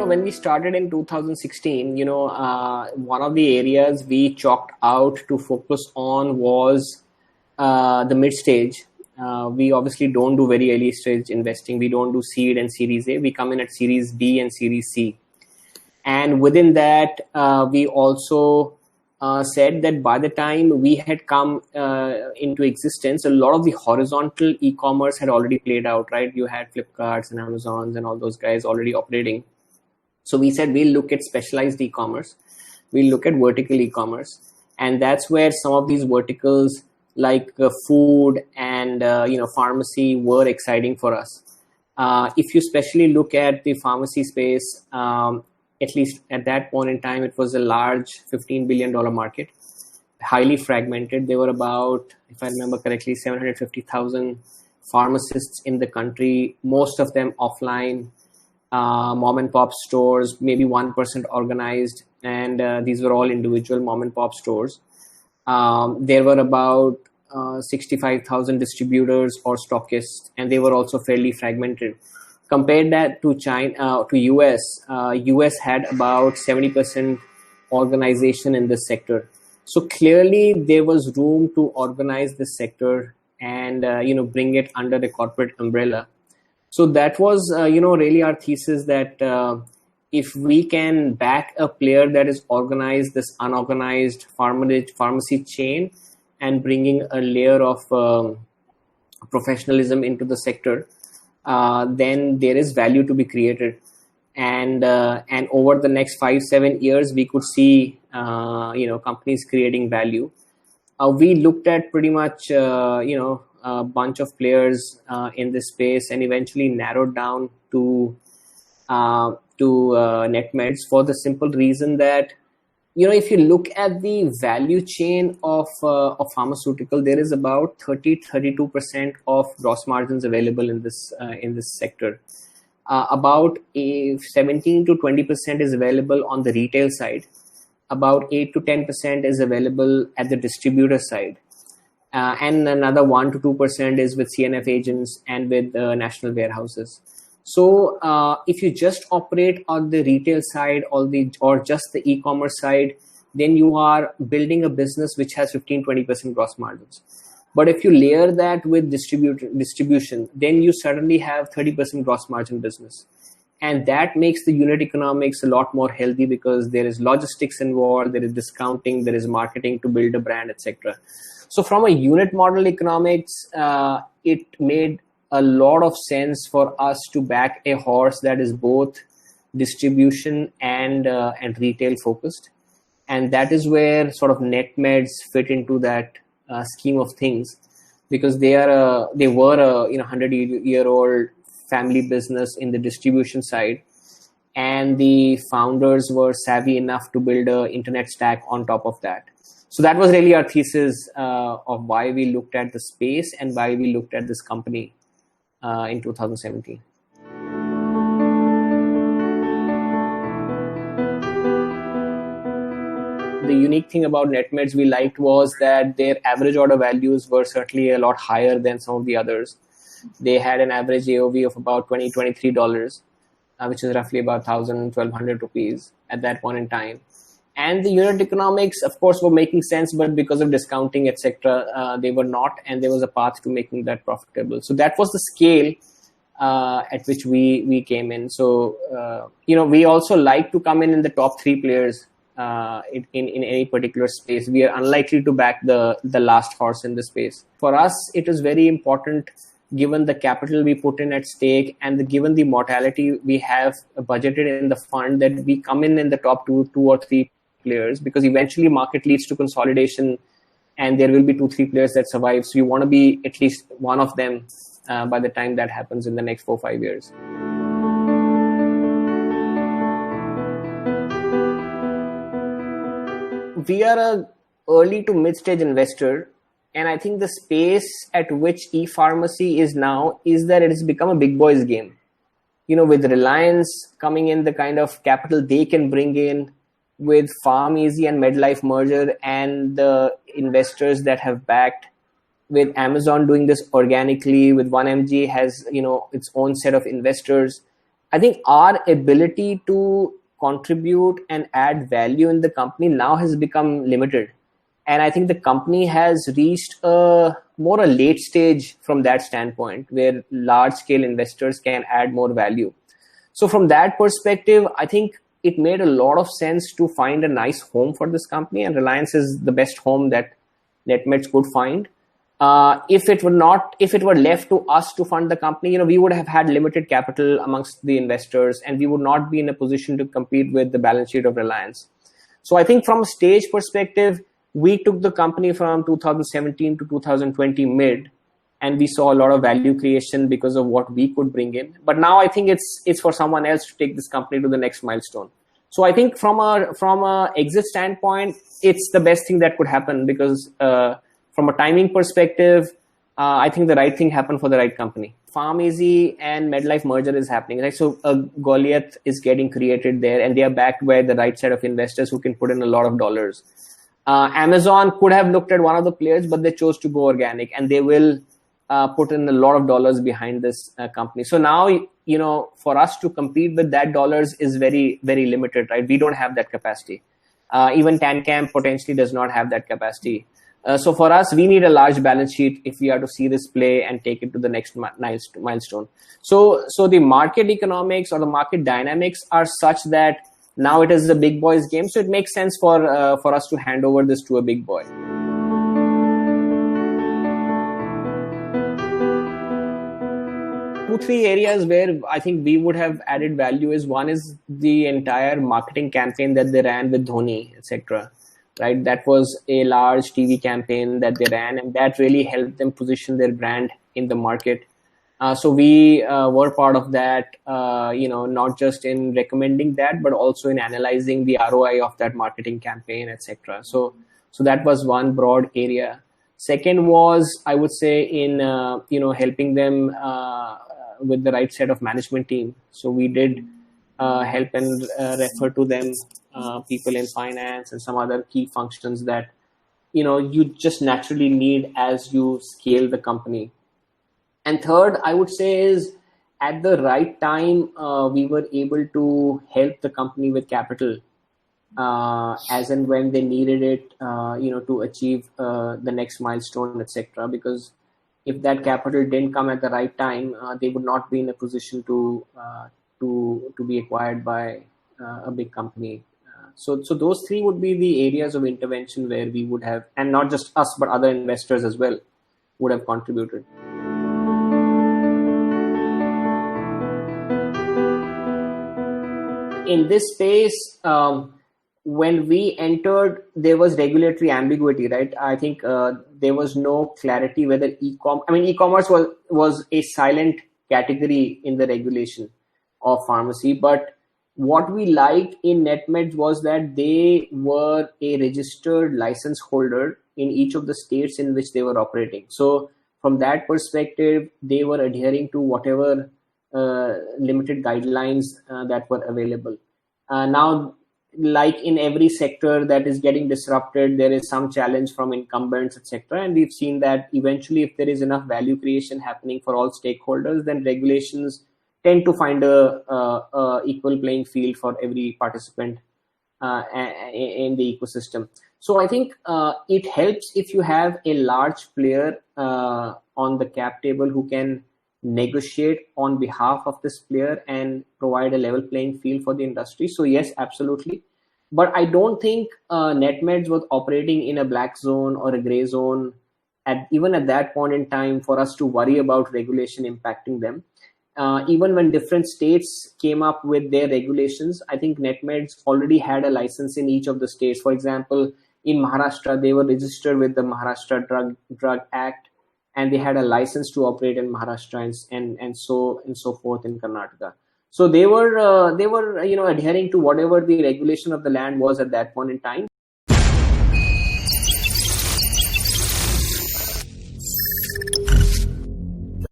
when we started in 2016, one of the areas we chalked out to focus on was the mid stage. We obviously don't do very early stage investing. We don't do seed and Series A. We come in at Series B and Series C. And within that, we also said that by the time we had come into existence, a lot of the horizontal e-commerce had already played out, right? You had Flipkarts and Amazons and all those guys already operating. So we said we'll look at specialized e-commerce. We'll look at vertical e-commerce. And that's where some of these verticals like food and pharmacy were exciting for us. If you especially look at the pharmacy space, at least at that point in time, it was a large $15 billion market, highly fragmented. There were about, if I remember correctly, 750,000 pharmacists in the country, most of them offline, mom and pop stores, maybe 1% organized, and these were all individual mom and pop stores. There were about 65,000 distributors or stockists, and they were also fairly fragmented. Compare that to China, to US. US had about 70% organization in this sector. So clearly there was room to organize this sector and bring it under the corporate umbrella. So that was really our thesis that if we can back a player that is organized, this unorganized pharmacy chain, and bringing a layer of professionalism into the sector, then there is value to be created, and over the next 5-7 years we could see companies creating value. We looked at pretty much a bunch of players in this space, and eventually narrowed down to Netmeds for the simple reason that if you look at the value chain of pharmaceutical, there is about 32% of gross margins available in this sector. About 17 to 20% is available on the retail side. About 8 to 10% is available at the distributor side. And another 1 to 2% is with CNF agents and with national warehouses. So if you just operate on the retail side or just the e-commerce side, then you are building a business which has 15-20% gross margins. But if you layer that with distribution, then you suddenly have 30% gross margin business. And that makes the unit economics a lot more healthy because there is logistics involved, there is discounting, there is marketing to build a brand, etc. So from a unit model economics, it made a lot of sense for us to back a horse that is both distribution and retail focused. And that is where sort of Netmeds fit into that scheme of things, because they were a 100-year-old family business in the distribution side, and the founders were savvy enough to build an internet stack on top of that. So that was really our thesis of why we looked at the space and why we looked at this company in 2017. The unique thing about Netmeds we liked was that their average order values were certainly a lot higher than some of the others. They had an average AOV of about $23, which is roughly about 1,200 rupees at that point in time. And the unit economics, of course, were making sense, but because of discounting, etc., they were not, and there was a path to making that profitable. So that was the scale at which we came in. So, we also like to come in the top 3 players in any particular space. We are unlikely to back the last horse in the space. For us, it is very important, given the capital we put in at stake and given the mortality we have budgeted in the fund, that we come in the top 2 or 3 players, because eventually market leads to consolidation and there will be 2-3 players that survive. So you want to be at least one of them by the time that happens in the next 4-5 years. We are a early to mid-stage investor, and I think the space at which e-pharmacy is now is that it has become a big boys game. With Reliance coming in, the kind of capital they can bring in, with PharmEasy and MedLife merger and the investors that have backed, with Amazon doing this organically, with 1mg has its own set of investors, I think our ability to contribute and add value in the company now has become limited. And I think the company has reached a more a late stage from that standpoint, where large scale investors can add more value. So from that perspective, I think it made a lot of sense to find a nice home for this company, and Reliance is the best home that Netmeds could find. If it were left to us to fund the company, we would have had limited capital amongst the investors, and we would not be in a position to compete with the balance sheet of Reliance. So I think from a stage perspective, we took the company from 2017 to 2020 mid, and we saw a lot of value creation because of what we could bring in. But now I think it's for someone else to take this company to the next milestone. So I think from a exit standpoint, it's the best thing that could happen, because from a timing perspective, I think the right thing happened for the right company. PharmEasy and MedLife merger is happening, right? So Goliath is getting created there, and they are backed by the right set of investors who can put in a lot of dollars. Amazon could have looked at one of the players, but they chose to go organic, and they will put in a lot of dollars behind this company. So now, for us to compete with that dollars is very, very limited, right? We don't have that capacity. Even TanCam potentially does not have that capacity. So for us, we need a large balance sheet if we are to see this play and take it to the next milestone. So the market economics or the market dynamics are such that now it is a big boys game. So it makes sense for us to hand over this to a big boy. Two, three areas where I think we would have added value is, one is the entire marketing campaign that they ran with Dhoni, etc. Right, that was a large TV campaign that they ran, and that really helped them position their brand in the market. So we were part of that, not just in recommending that, but also in analyzing the ROI of that marketing campaign, etc. So that was one broad area. Second was, I would say, in helping them with the right set of management team. So we did help and refer to them people in finance and some other key functions that you just naturally need as you scale the company. And third, I would say, is at the right time we were able to help the company with capital as and when they needed it, to achieve the next milestone, etc. Because if that capital didn't come at the right time, they would not be in a position to be acquired by a big company. So those three would be the areas of intervention where we would have, and not just us, but other investors as well, would have contributed. In this space, when we entered, there was regulatory ambiguity, right? I think there was no clarity whether e-commerce was a silent category in the regulation of pharmacy, but what we liked in Netmeds was that they were a registered license holder in each of the states in which they were operating. So from that perspective, they were adhering to whatever limited guidelines that were available. Now, like in every sector that is getting disrupted, there is some challenge from incumbents, etc. And we've seen that eventually, if there is enough value creation happening for all stakeholders, then regulations tend to find a equal playing field for every participant in the ecosystem. So I think it helps if you have a large player on the cap table who can negotiate on behalf of this player and provide a level playing field for the industry. So yes, absolutely. But I don't think Netmeds was operating in a black zone or a gray zone even at that point in time for us to worry about regulation impacting them. Even when different states came up with their regulations, I think Netmeds already had a license in each of the states. For example, in Maharashtra, they were registered with the Maharashtra Drug Act, and they had a license to operate in Maharashtra and so forth in Karnataka. So they were adhering to whatever the regulation of the land was at that point in time.